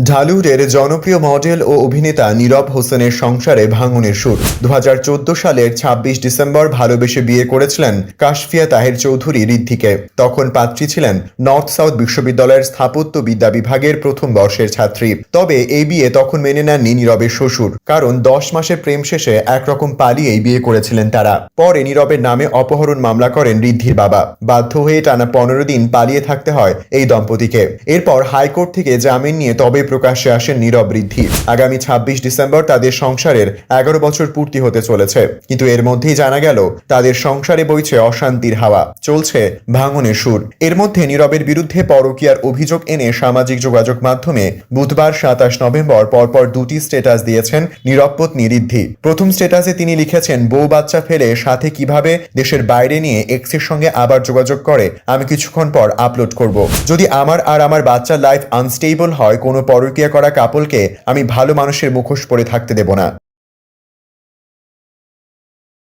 ঢালিউডের জনপ্রিয় মডেল ও অভিনেতা নীরব হোসেনের সংসারে ভাঙনের সুর। 2014 সালের 26 ডিসেম্বর ভালোবেসে বিয়ে করেছিলেন কাশফিয়া তাহের চৌধুরী ঋদ্ধিকে। তখন পাত্রী ছিলেন নর্থ সাউথ বিশ্ববিদ্যালয়ের স্থাপত্য বিদ্যা বিভাগের প্রথম বর্ষের ছাত্রী। তবে এই বিয়ে তখন মেনে নেননি নীরবের শ্বশুর, কারণ 10 মাসের প্রেম শেষে একরকম পালিয়েই বিয়ে করেছিলেন তারা। পরে নীরবের নামে অপহরণ মামলা করেন ঋদ্ধির বাবা। বাধ্য হয়ে টানা 15 দিন পালিয়ে থাকতে হয় এই দম্পতিকে। এরপর হাইকোর্ট থেকে জামিন নিয়ে তবে প্রকাশ্যে আসেন নীরব ঋদ্ধি। আগামী 26 ডিসেম্বর তাদের সংসারের 11 বছর পূর্তি হতে চলেছে, কিন্তু এর মধ্যেই জানা গেল তাদের সংসারে বইছে অশান্তির হাওয়া, চলছে ভাঙনের সুর। এর মধ্যে নীরবের বিরুদ্ধে পরকীয়ার অভিযোগ এনে সামাজিক যোগাযোগ মাধ্যমে বুধবার 27 নভেম্বর পরপর দুটি স্ট্যাটাস দিয়েছেন নীরব পত্নী ঋদ্ধি। প্রথম স্ট্যাটাসে তিনি লিখেছেন, বউ বাচ্চা ফেলে সাথে কিভাবে দেশের বাইরে নিয়ে এক্সের সঙ্গে আবার যোগাযোগ করে আমি কিছুক্ষণ পর আপলোড করব। যদি আমার আর আমার বাচ্চার লাইফ আনস্টেবল হয়, কোনো পরকীয়া করা কাপলকে আমি ভালো মানুষের মুখোশ পরে থাকতে দেব না।